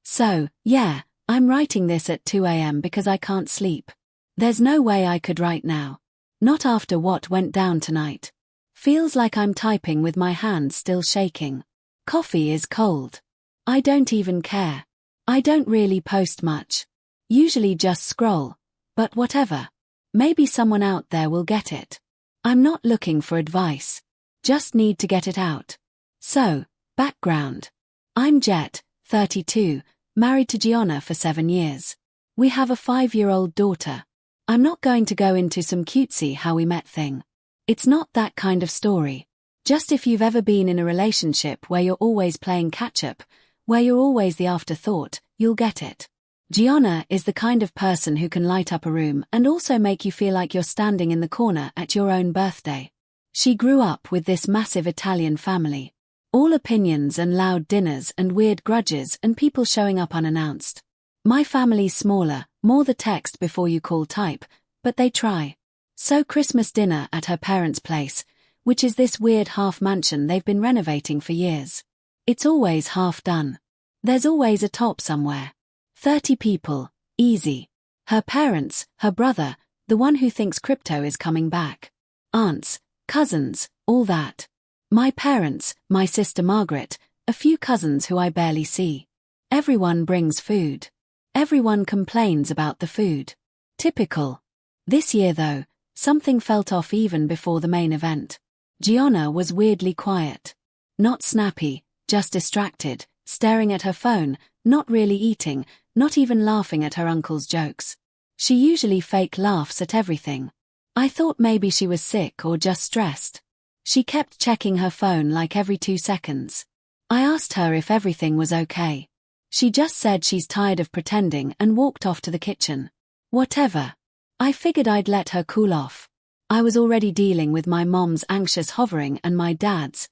So, yeah, I'm writing this at 2 a.m. because I can't sleep. There's no way I could write now. Not after what went down tonight. Feels like I'm typing with my hands still shaking. Coffee is cold. I don't even care. I don't really post much. Usually just scroll. But whatever. Maybe someone out there will get it. I'm not looking for advice. Just need to get it out. So, background. I'm Jet, 32, married to Gianna for 7 years. We have a 5-year-old daughter. I'm not going to go into some cutesy how we met thing. It's not that kind of story. Just if you've ever been in a relationship where you're always playing catch-up, where you're always the afterthought, you'll get it. Gianna is the kind of person who can light up a room and also make you feel like you're standing in the corner at your own birthday. She grew up with this massive Italian family. All opinions and loud dinners and weird grudges and people showing up unannounced. My family's smaller, more the text before you call type, but they try. So Christmas dinner at her parents' place, which is this weird half-mansion they've been renovating for years. It's always half done. There's always a top somewhere. 30 people, easy. Her parents, her brother, the one who thinks crypto is coming back. Aunts, cousins, all that. My parents, my sister Margaret, a few cousins who I barely see. Everyone brings food. Everyone complains about the food. Typical. This year though, something felt off even before the main event. Gianna was weirdly quiet. Not snappy, just distracted, staring at her phone, not really eating, not even laughing at her uncle's jokes. She usually fake laughs at everything. I thought maybe she was sick or just stressed. She kept checking her phone like every 2 seconds. I asked her if everything was okay. She just said she's tired of pretending and walked off to the kitchen. Whatever. I figured I'd let her cool off. I was already dealing with my mom's anxious hovering and my dad's.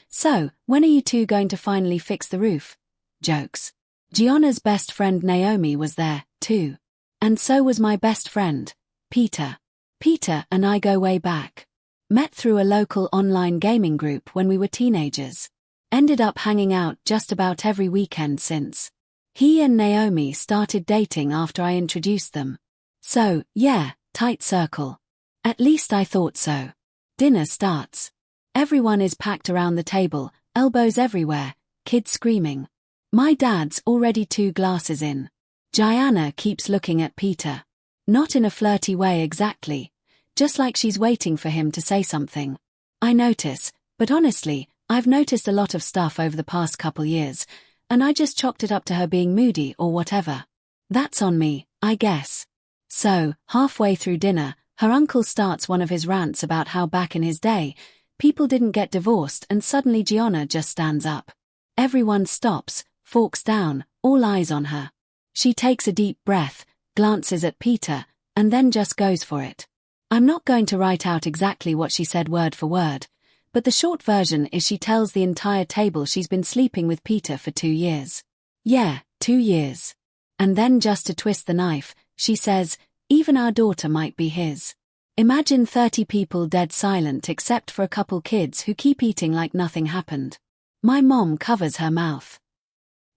So, when are you two going to finally fix the roof? Jokes. Gianna's best friend Naomi was there, too. And so was my best friend, Peter. Peter and I go way back. Met through a local online gaming group when we were teenagers. Ended up hanging out just about every weekend since. He and Naomi started dating after I introduced them. So, yeah, tight circle. At least I thought so. Dinner starts. Everyone is packed around the table, elbows everywhere, kids screaming. My dad's already 2 glasses in. Gianna keeps looking at Peter. Not in a flirty way exactly, just like she's waiting for him to say something. I notice, but honestly, I've noticed a lot of stuff over the past couple years, and I just chalked it up to her being moody or whatever. That's on me, I guess. So, halfway through dinner, her uncle starts one of his rants about how back in his day, people didn't get divorced and suddenly Gianna just stands up. Everyone stops, forks down, all eyes on her. She takes a deep breath, glances at Peter, and then just goes for it. I'm not going to write out exactly what she said word for word, but the short version is she tells the entire table she's been sleeping with Peter for 2 years. Yeah, 2 years. And then just to twist the knife, she says, even our daughter might be his. Imagine 30 people dead silent except for a couple kids who keep eating like nothing happened. My mom covers her mouth.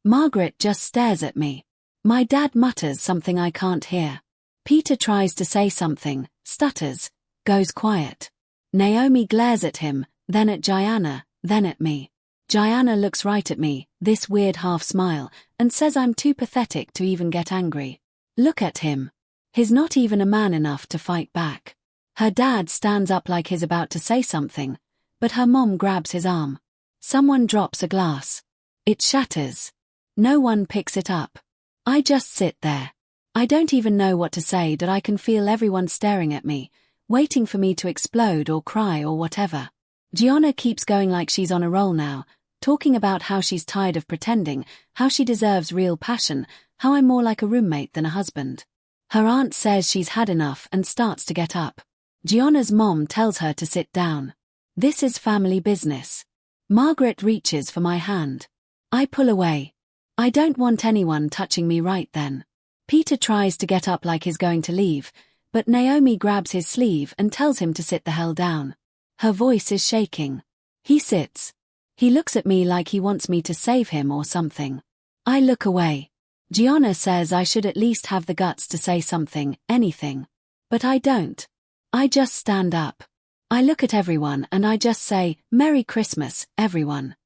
Margaret just stares at me. My dad mutters something I can't hear. Peter tries to say something, stutters, goes quiet. Naomi glares at him, then at Gianna, then at me. Gianna looks right at me, this weird half smile, and says I'm too pathetic to even get angry. Look at him. He's not even a man enough to fight back. Her dad stands up like he's about to say something, but her mom grabs his arm. Someone drops a glass. It shatters. No one picks it up. I just sit there. I don't even know what to say, that I can feel everyone staring at me, waiting for me to explode or cry or whatever. Gianna keeps going like she's on a roll now, talking about how she's tired of pretending, how she deserves real passion, how I'm more like a roommate than a husband. Her aunt says she's had enough and starts to get up. Gianna's mom tells her to sit down. This is family business. Margaret reaches for my hand. I pull away. I don't want anyone touching me right then. Peter tries to get up like he's going to leave, but Naomi grabs his sleeve and tells him to sit the hell down. Her voice is shaking. He sits. He looks at me like he wants me to save him or something. I look away. Gianna says I should at least have the guts to say something, anything. But I don't. I just stand up. I look at everyone and I just say, "Merry Christmas, everyone."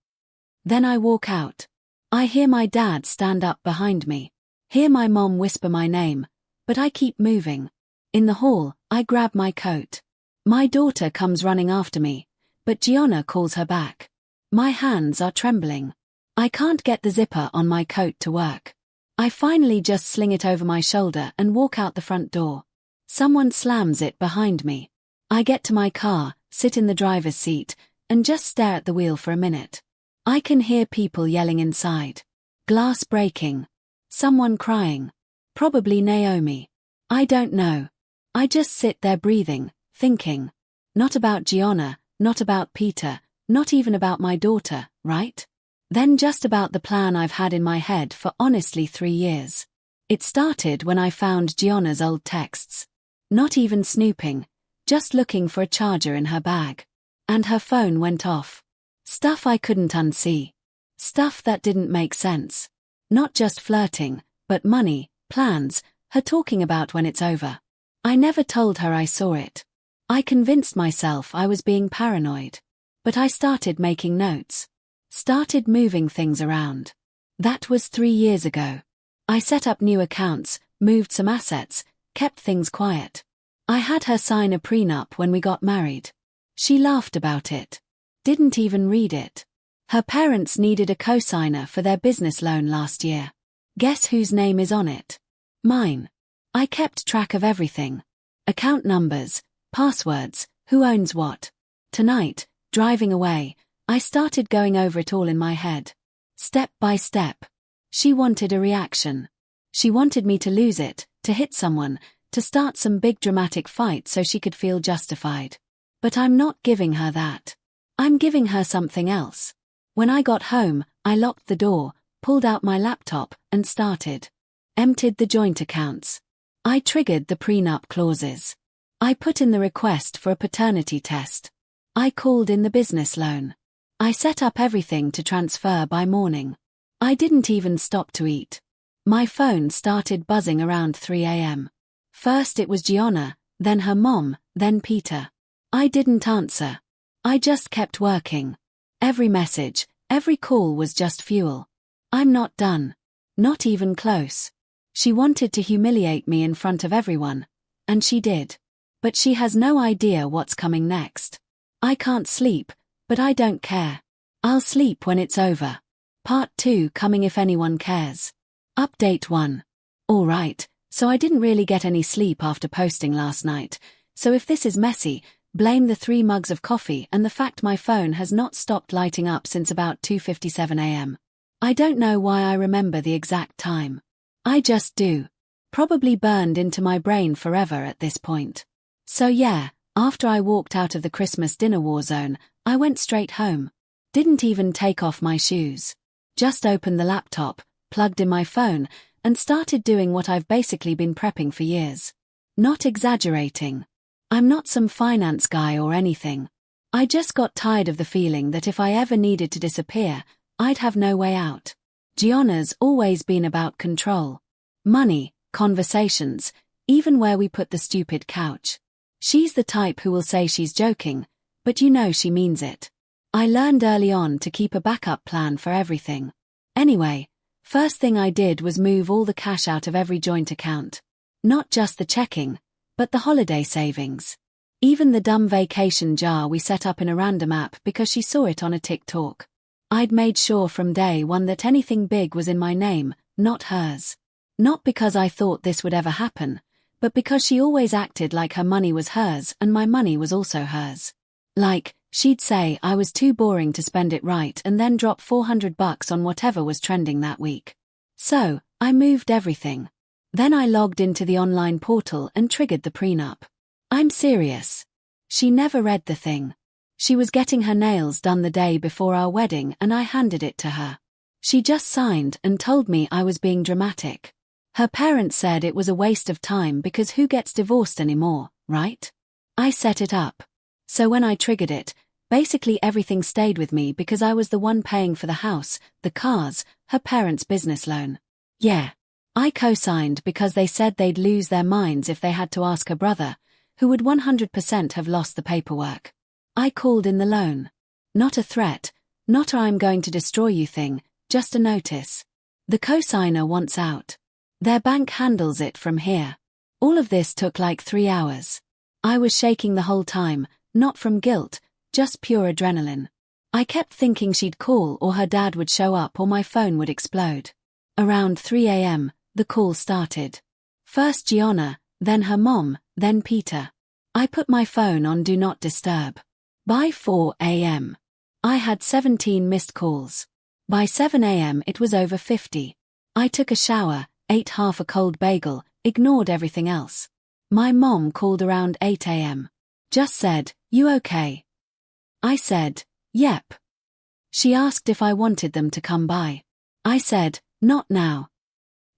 Then I walk out. I hear my dad stand up behind me. Hear my mom whisper my name, but I keep moving. In the hall, I grab my coat. My daughter comes running after me, but Gianna calls her back. My hands are trembling. I can't get the zipper on my coat to work. I finally just sling it over my shoulder and walk out the front door. Someone slams it behind me. I get to my car, sit in the driver's seat, and just stare at the wheel for a minute. I can hear people yelling inside. Glass breaking. Someone crying. Probably Naomi. I don't know. I just sit there breathing, thinking. Not about Gianna, not about Peter, not even about my daughter, right? Then just about the plan I've had in my head for honestly 3 years. It started when I found Gianna's old texts. Not even snooping, just looking for a charger in her bag. And her phone went off. Stuff I couldn't unsee. Stuff that didn't make sense. Not just flirting, but money, plans, her talking about when it's over. I never told her I saw it. I convinced myself I was being paranoid. But I started making notes. Started moving things around. That was 3 years ago. I set up new accounts, moved some assets, kept things quiet. I had her sign a prenup when we got married. She laughed about it. Didn't even read it. Her parents needed a co-signer for their business loan last year. Guess whose name is on it? Mine. I kept track of everything. Account numbers, passwords, who owns what. Tonight, driving away, I started going over it all in my head. Step by step. She wanted a reaction. She wanted me to lose it, to hit someone, to start some big dramatic fight so she could feel justified. But I'm not giving her that. I'm giving her something else. When I got home, I locked the door, pulled out my laptop, and started. Emptied the joint accounts. I triggered the prenup clauses. I put in the request for a paternity test. I called in the business loan. I set up everything to transfer by morning. I didn't even stop to eat. My phone started buzzing around 3 a.m. First it was Gianna, then her mom, then Peter. I didn't answer. I just kept working. Every message, every call was just fuel. I'm not done. Not even close. She wanted to humiliate me in front of everyone. And she did. But she has no idea what's coming next. I can't sleep, but I don't care. I'll sleep when it's over. Part 2 coming if anyone cares. Update 1. Alright, so I didn't really get any sleep after posting last night, so if this is messy, blame the 3 mugs of coffee and the fact my phone has not stopped lighting up since about 2:57 a.m. I don't know why I remember the exact time. I just do. Probably burned into my brain forever at this point. So yeah, after I walked out of the Christmas dinner war zone, I went straight home. Didn't even take off my shoes. Just opened the laptop, plugged in my phone, and started doing what I've basically been prepping for years. Not exaggerating. I'm not some finance guy or anything. I just got tired of the feeling that if I ever needed to disappear, I'd have no way out. Gianna's always been about control. Money, conversations, even where we put the stupid couch. She's the type who will say she's joking, but you know she means it. I learned early on to keep a backup plan for everything. Anyway, first thing I did was move all the cash out of every joint account. Not just the checking, but the holiday savings. Even the dumb vacation jar we set up in a random app because she saw it on a TikTok. I'd made sure from day one that anything big was in my name, not hers. Not because I thought this would ever happen, but because she always acted like her money was hers and my money was also hers. Like, she'd say I was too boring to spend it right and then drop $400 on whatever was trending that week. So, I moved everything. Then I logged into the online portal and triggered the prenup. I'm serious. She never read the thing. She was getting her nails done the day before our wedding and I handed it to her. She just signed and told me I was being dramatic. Her parents said it was a waste of time because who gets divorced anymore, right? I set it up. So when I triggered it, basically everything stayed with me because I was the one paying for the house, the cars, her parents' business loan. Yeah. I co-signed because they said they'd lose their minds if they had to ask her brother, who would 100% have lost the paperwork. I called in the loan. Not a threat, not a "I'm going to destroy you" thing, just a notice. The co-signer wants out. Their bank handles it from here. All of this took like 3 hours. I was shaking the whole time, not from guilt, just pure adrenaline. I kept thinking she'd call or her dad would show up or my phone would explode. Around 3 a.m., the call started. First Gianna, then her mom, then Peter. I put my phone on Do Not Disturb. By 4 a.m., I had 17 missed calls. By 7 a.m. it was over 50. I took a shower, ate half a cold bagel, ignored everything else. My mom called around 8 a.m. Just said, "You okay?" I said, "Yep." She asked if I wanted them to come by. I said, "Not now."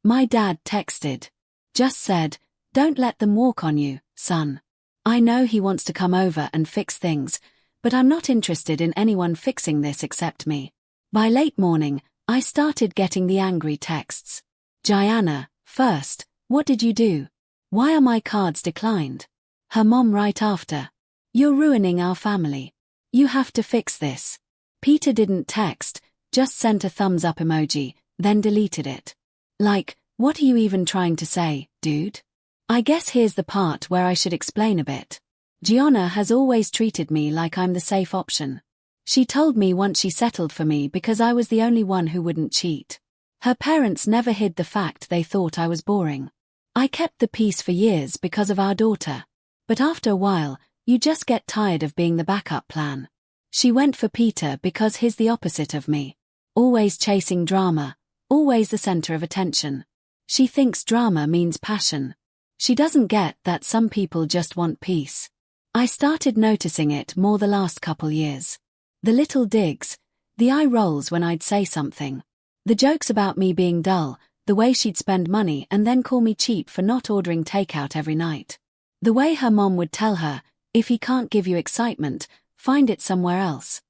My dad texted. Just said, "Don't let them walk on you, son. I know he wants to come over and fix things, but I'm not interested in anyone fixing this except me." By late morning, I started getting the angry texts. "Gianna, first, what did you do? Why are my cards declined?" Her mom right after. "You're ruining our family. You have to fix this." Peter didn't text, just sent a thumbs up emoji, then deleted it. Like, what are you even trying to say, dude? I guess here's the part where I should explain a bit. Gianna has always treated me like I'm the safe option. She told me once she settled for me because I was the only one who wouldn't cheat. Her parents never hid the fact they thought I was boring. I kept the peace for years because of our daughter. But after a while, you just get tired of being the backup plan. She went for Peter because he's the opposite of me. Always chasing drama, always the center of attention. She thinks drama means passion. She doesn't get that some people just want peace. I started noticing it more the last couple years. The little digs, the eye rolls when I'd say something. The jokes about me being dull, the way she'd spend money and then call me cheap for not ordering takeout every night. The way her mom would tell her, "If he can't give you excitement, find it somewhere else."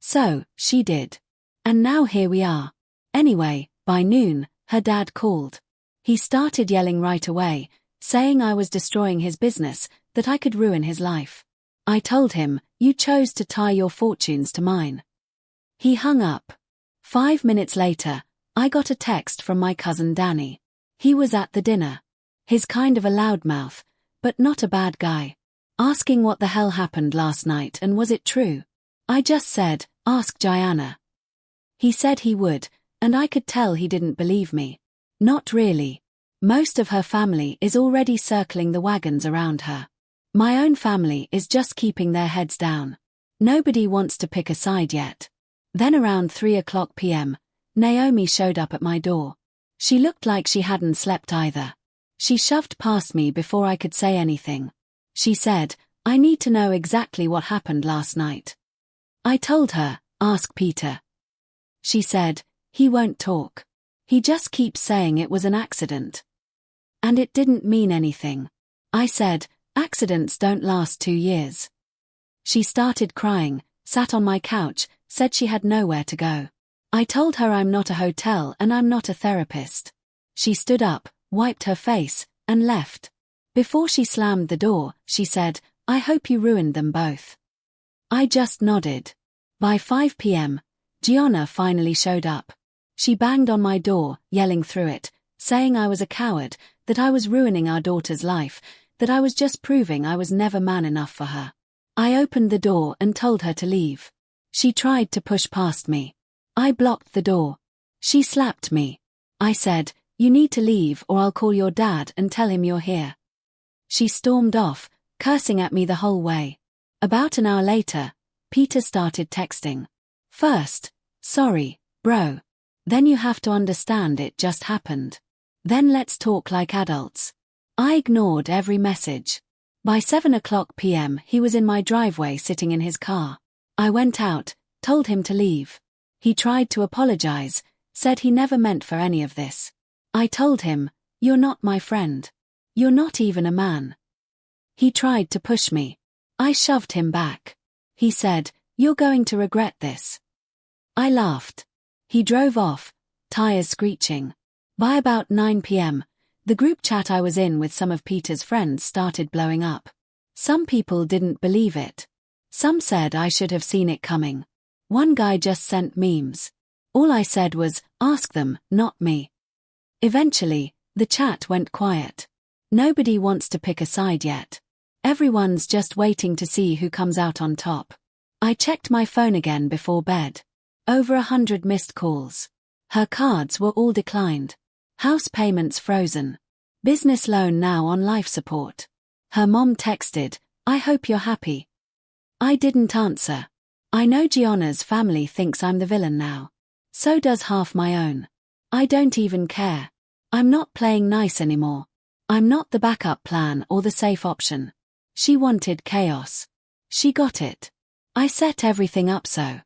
So, she did. And now here we are. Anyway, by noon, her dad called. He started yelling right away, saying I was destroying his business, that I could ruin his life. I told him, "You chose to tie your fortunes to mine." He hung up. 5 minutes later, I got a text from my cousin Danny. He was at the dinner. He's kind of a loudmouth, but not a bad guy. Asking what the hell happened last night and was it true. I just said, "Ask Gianna." He said he would, and I could tell he didn't believe me. Not really. Most of her family is already circling the wagons around her. My own family is just keeping their heads down. Nobody wants to pick a side yet. Then around 3 p.m, Naomi showed up at my door. She looked like she hadn't slept either. She shoved past me before I could say anything. She said, "I need to know exactly what happened last night." I told her, "Ask Peter." She said, "He won't talk. He just keeps saying it was an accident. And it didn't mean anything." I said, "Accidents don't last 2 years." She started crying, sat on my couch, said she had nowhere to go. I told her I'm not a hotel and I'm not a therapist. She stood up, wiped her face, and left. Before she slammed the door, she said, "I hope you ruined them both." I just nodded. By 5 p.m, Gianna finally showed up. She banged on my door, yelling through it, saying I was a coward, that I was ruining our daughter's life, that I was just proving I was never man enough for her. I opened the door and told her to leave. She tried to push past me. I blocked the door. She slapped me. I said, "You need to leave or I'll call your dad and tell him you're here." She stormed off, cursing at me the whole way. About an hour later, Peter started texting. First, "Sorry, bro. Then you have to understand it just happened. Then let's talk like adults." I ignored every message. By 7 p.m. he was in my driveway sitting in his car. I went out, told him to leave. He tried to apologize, said he never meant for any of this. I told him, "You're not my friend. You're not even a man." He tried to push me. I shoved him back. He said, "You're going to regret this." I laughed. He drove off, tires screeching. By about 9 p.m., the group chat I was in with some of Peter's friends started blowing up. Some people didn't believe it. Some said I should have seen it coming. One guy just sent memes. All I said was, ask them, not me. Eventually, the chat went quiet. Nobody wants to pick a side yet. Everyone's just waiting to see who comes out on top. I checked my phone again before bed. Over 100 missed calls. Her cards were all declined. House payments frozen. Business loan now on life support. Her mom texted, I hope you're happy. I didn't answer. I know Gianna's family thinks I'm the villain now. So does half my own. I don't even care. I'm not playing nice anymore. I'm not the backup plan or the safe option. She wanted chaos. She got it. I set everything up so.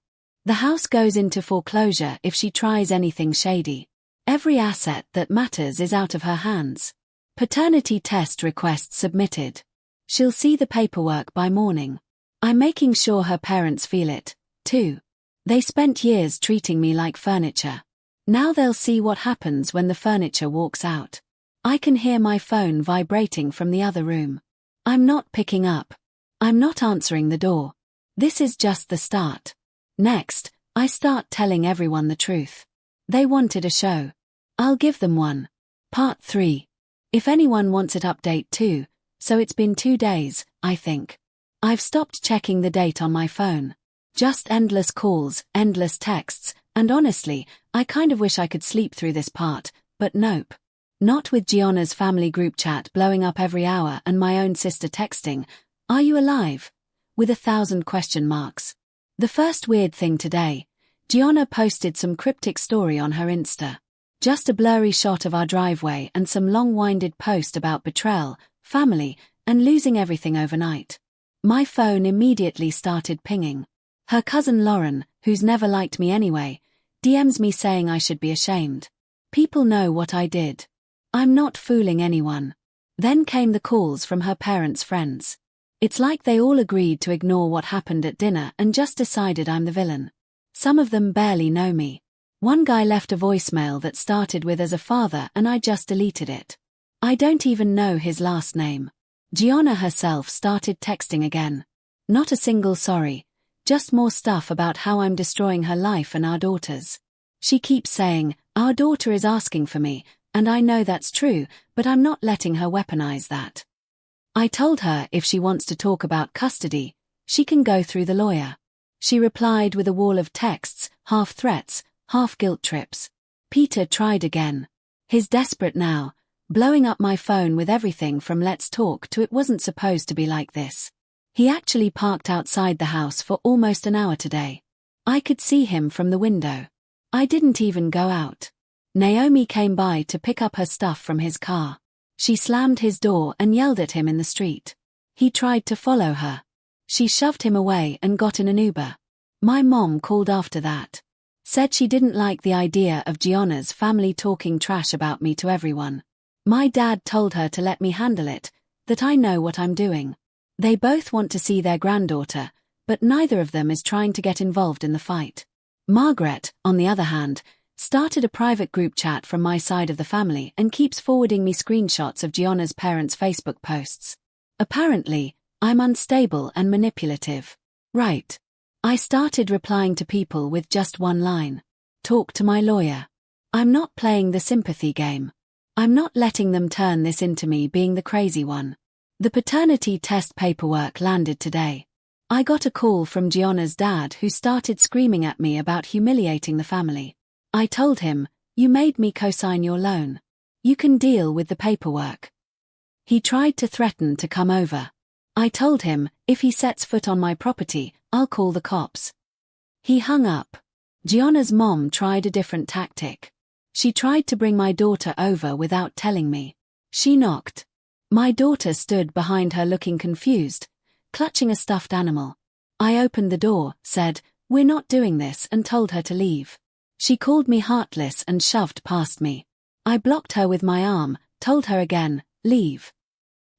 The house goes into foreclosure if she tries anything shady. Every asset that matters is out of her hands. Paternity test request submitted. She'll see the paperwork by morning. I'm making sure her parents feel it, too. They spent years treating me like furniture. Now they'll see what happens when the furniture walks out. I can hear my phone vibrating from the other room. I'm not picking up. I'm not answering the door. This is just the start. Next, I start telling everyone the truth. They wanted a show. I'll give them one. Part 3. If anyone wants it, update 2, so it's been 2 days, I think. I've stopped checking the date on my phone. Just endless calls, endless texts, and honestly, I kind of wish I could sleep through this part, but nope. Not with Gianna's family group chat blowing up every hour and my own sister texting, "Are you alive?" with 1,000 question marks. The first weird thing today, Gianna posted some cryptic story on her Insta. Just a blurry shot of our driveway and some long-winded post about betrayal, family, and losing everything overnight. My phone immediately started pinging. Her cousin Lauren, who's never liked me anyway, DMs me saying I should be ashamed. People know what I did. I'm not fooling anyone. Then came the calls from her parents' friends. It's like they all agreed to ignore what happened at dinner and just decided I'm the villain. Some of them barely know me. One guy left a voicemail that started with "as a father" and I just deleted it. I don't even know his last name. Gianna herself started texting again. Not a single sorry. Just more stuff about how I'm destroying her life and our daughter's. She keeps saying, "Our daughter is asking for me," and I know that's true, but I'm not letting her weaponize that. I told her if she wants to talk about custody, she can go through the lawyer. She replied with a wall of texts, half threats, half guilt trips. Peter tried again. He's desperate now, blowing up my phone with everything from "let's talk" to "it wasn't supposed to be like this." He actually parked outside the house for almost an hour today. I could see him from the window. I didn't even go out. Naomi came by to pick up her stuff from his car. She slammed his door and yelled at him in the street. He tried to follow her. She shoved him away and got in an Uber. My mom called after that. Said she didn't like the idea of Gianna's family talking trash about me to everyone. My dad told her to let me handle it, that I know what I'm doing. They both want to see their granddaughter, but neither of them is trying to get involved in the fight. Margaret, on the other hand, started a private group chat from my side of the family and keeps forwarding me screenshots of Gianna's parents' Facebook posts. Apparently, I'm unstable and manipulative. Right. I started replying to people with just one line. Talk to my lawyer. I'm not playing the sympathy game. I'm not letting them turn this into me being the crazy one. The paternity test paperwork landed today. I got a call from Gianna's dad who started screaming at me about humiliating the family. I told him, "You made me co-sign your loan. You can deal with the paperwork." He tried to threaten to come over. I told him, if he sets foot on my property, I'll call the cops. He hung up. Gianna's mom tried a different tactic. She tried to bring my daughter over without telling me. She knocked. My daughter stood behind her looking confused, clutching a stuffed animal. I opened the door, said, "We're not doing this," and told her to leave. She called me heartless and shoved past me. I blocked her with my arm, told her again, "Leave."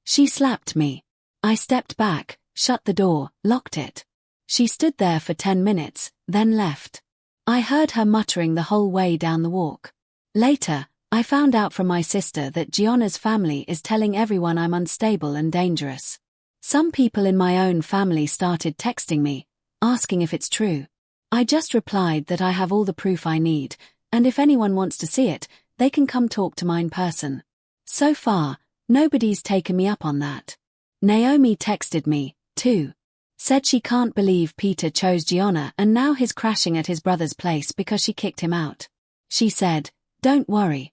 She slapped me. I stepped back, shut the door, locked it. She stood there for 10 minutes, then left. I heard her muttering the whole way down the walk. Later, I found out from my sister that Gianna's family is telling everyone I'm unstable and dangerous. Some people in my own family started texting me, asking if it's true. I just replied that I have all the proof I need, and if anyone wants to see it, they can come talk to me in person. So far, nobody's taken me up on that. Naomi texted me, too. Said she can't believe Peter chose Gianna and now he's crashing at his brother's place because she kicked him out. She said, "Don't worry.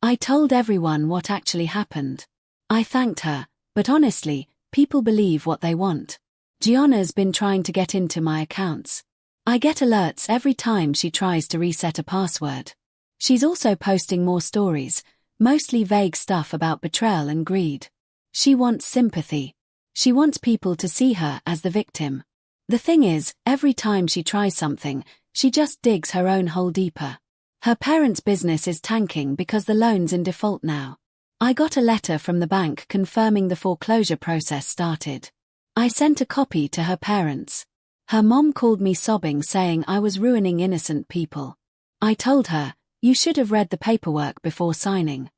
I told everyone what actually happened." I thanked her, but honestly, people believe what they want. Gianna's been trying to get into my accounts. I get alerts every time she tries to reset a password. She's also posting more stories, mostly vague stuff about betrayal and greed. She wants sympathy. She wants people to see her as the victim. The thing is, every time she tries something, she just digs her own hole deeper. Her parents' business is tanking because the loan's in default now. I got a letter from the bank confirming the foreclosure process started. I sent a copy to her parents. Her mom called me sobbing saying I was ruining innocent people. I told her, "You should have read the paperwork before signing."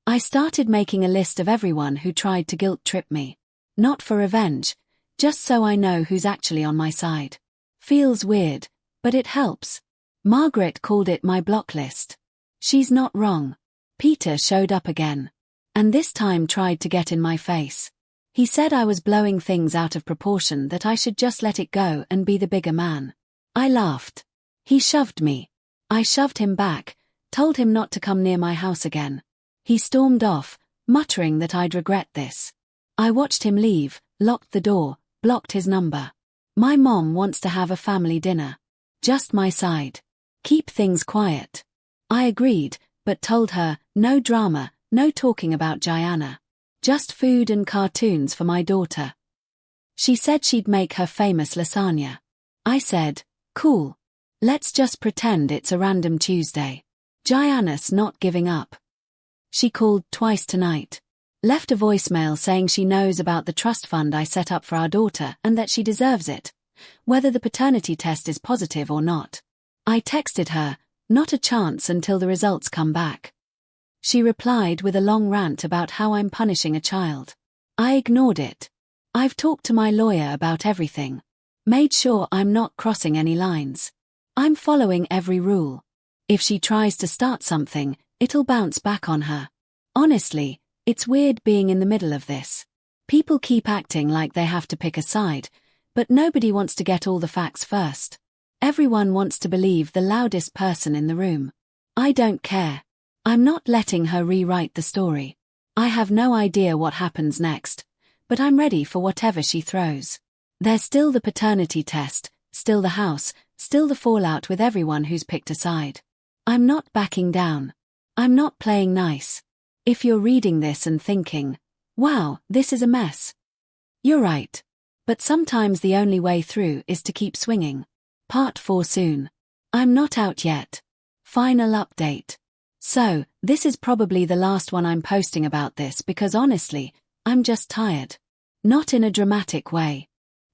I started making a list of everyone who tried to guilt-trip me. Not for revenge, just so I know who's actually on my side. Feels weird, but it helps. Margaret called it my block list. She's not wrong. Peter showed up again. And this time tried to get in my face. He said I was blowing things out of proportion, that I should just let it go and be the bigger man. I laughed. He shoved me. I shoved him back, told him not to come near my house again. He stormed off, muttering that I'd regret this. I watched him leave, locked the door, blocked his number. My mom wants to have a family dinner. Just my side. Keep things quiet. I agreed, but told her, no drama, no talking about Gianna. Just food and cartoons for my daughter. She said she'd make her famous lasagna. I said, cool. Let's just pretend it's a random Tuesday. Gianna's not giving up. She called twice tonight. Left a voicemail saying she knows about the trust fund I set up for our daughter and that she deserves it, whether the paternity test is positive or not. I texted her, not a chance until the results come back. She replied with a long rant about how I'm punishing a child. I ignored it. I've talked to my lawyer about everything. Made sure I'm not crossing any lines. I'm following every rule. If she tries to start something, it'll bounce back on her. Honestly, it's weird being in the middle of this. People keep acting like they have to pick a side, but nobody wants to get all the facts first. Everyone wants to believe the loudest person in the room. I don't care. I'm not letting her rewrite the story. I have no idea what happens next, but I'm ready for whatever she throws. There's still the paternity test, still the house, still the fallout with everyone who's picked a side. I'm not backing down. I'm not playing nice. If you're reading this and thinking, wow, this is a mess. You're right. But sometimes the only way through is to keep swinging. Part 4 soon. I'm not out yet. Final update. So, this is probably the last one I'm posting about this because honestly, I'm just tired. Not in a dramatic way.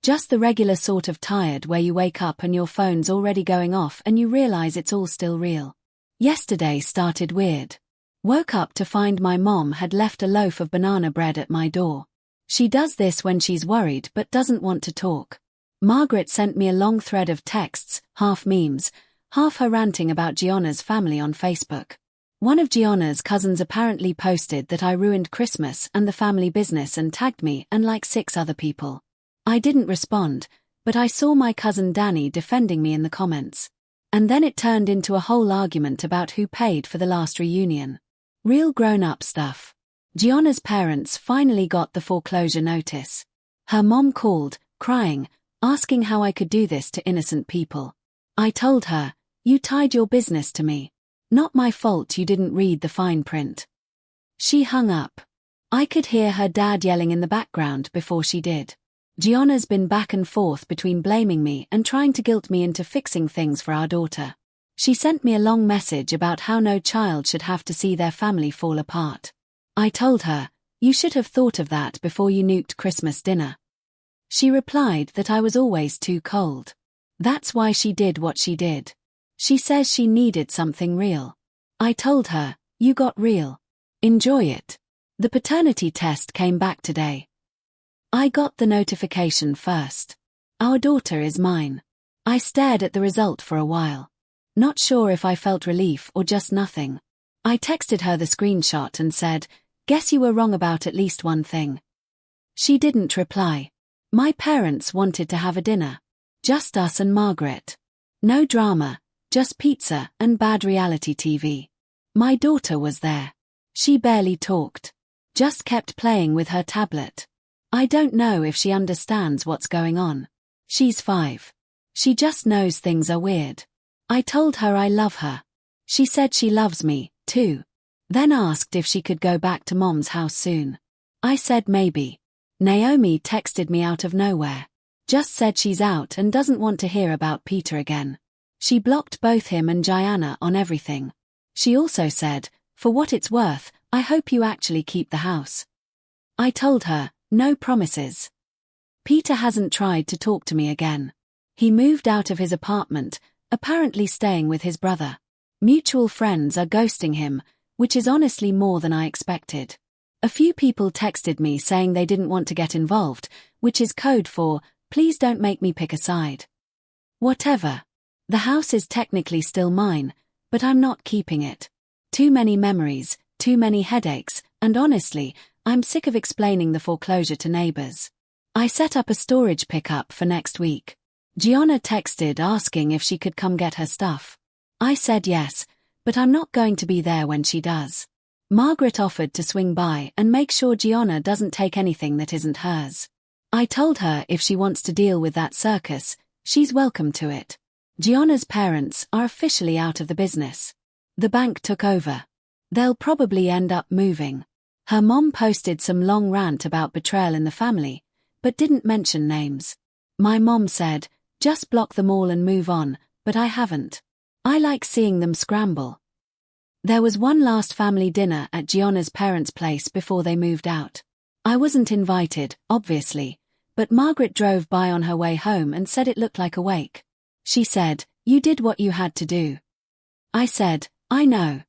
Just the regular sort of tired where you wake up and your phone's already going off and you realize it's all still real. Yesterday started weird. Woke up to find my mom had left a loaf of banana bread at my door. She does this when she's worried but doesn't want to talk. Margaret sent me a long thread of texts, half memes, half her ranting about Gianna's family on Facebook. One of Gianna's cousins apparently posted that I ruined Christmas and the family business and tagged me and like 6 other people. I didn't respond, but I saw my cousin Danny defending me in the comments. And then it turned into a whole argument about who paid for the last reunion. Real grown-up stuff. Gianna's parents finally got the foreclosure notice. Her mom called, crying, asking how I could do this to innocent people. I told her, you tied your business to me. Not my fault you didn't read the fine print. She hung up. I could hear her dad yelling in the background before she did. Gianna's been back and forth between blaming me and trying to guilt me into fixing things for our daughter. She sent me a long message about how no child should have to see their family fall apart. I told her, you should have thought of that before you nuked Christmas dinner. She replied that I was always too cold. That's why she did what she did. She says she needed something real. I told her, You got real. Enjoy it. The paternity test came back today. I got the notification first. Our daughter is mine. I stared at the result for a while. Not sure if I felt relief or just nothing. I texted her the screenshot and said, "Guess you were wrong about at least one thing." She didn't reply. My parents wanted to have a dinner. Just us and Margaret. No drama, just pizza and bad reality TV. My daughter was there. She barely talked. Just kept playing with her tablet. I don't know if she understands what's going on. She's 5. She just knows things are weird. I told her I love her. She said she loves me, too. Then asked if she could go back to Mom's house soon. I said maybe. Naomi texted me out of nowhere. Just said she's out and doesn't want to hear about Peter again. She blocked both him and Gianna on everything. She also said, "For what it's worth, I hope you actually keep the house." I told her, no promises. Peter hasn't tried to talk to me again. He moved out of his apartment, apparently staying with his brother. Mutual friends are ghosting him, which is honestly more than I expected. A few people texted me saying they didn't want to get involved, which is code for, "Please don't make me pick a side." Whatever. The house is technically still mine, but I'm not keeping it. Too many memories, too many headaches, and honestly, I'm sick of explaining the foreclosure to neighbors. I set up a storage pickup for next week. Gianna texted asking if she could come get her stuff. I said yes, but I'm not going to be there when she does. Margaret offered to swing by and make sure Gianna doesn't take anything that isn't hers. I told her if she wants to deal with that circus, she's welcome to it. Gianna's parents are officially out of the business. The bank took over. They'll probably end up moving. Her mom posted some long rant about betrayal in the family, but didn't mention names. My mom said, "Just block them all and move on," but I haven't. I like seeing them scramble. There was one last family dinner at Gianna's parents' place before they moved out. I wasn't invited, obviously, but Margaret drove by on her way home and said it looked like a wake. She said, "You did what you had to do." I said, "I know."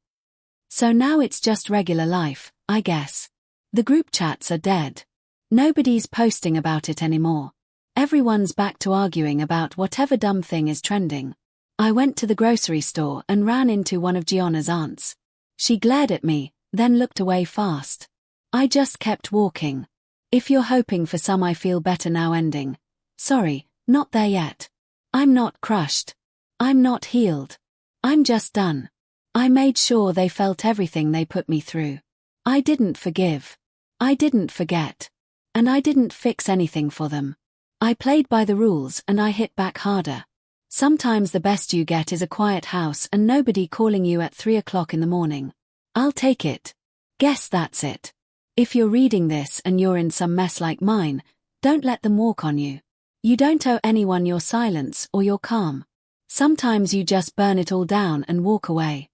So now it's just regular life, I guess. The group chats are dead. Nobody's posting about it anymore. Everyone's back to arguing about whatever dumb thing is trending. I went to the grocery store and ran into one of Gianna's aunts. She glared at me, then looked away fast. I just kept walking. If you're hoping for some "I feel better now" ending, sorry, not there yet. I'm not crushed. I'm not healed. I'm just done. I made sure they felt everything they put me through. I didn't forgive. I didn't forget. And I didn't fix anything for them. I played by the rules and I hit back harder. Sometimes the best you get is a quiet house and nobody calling you at 3 o'clock in the morning. I'll take it. Guess that's it. If you're reading this and you're in some mess like mine, don't let them walk on you. You don't owe anyone your silence or your calm. Sometimes you just burn it all down and walk away.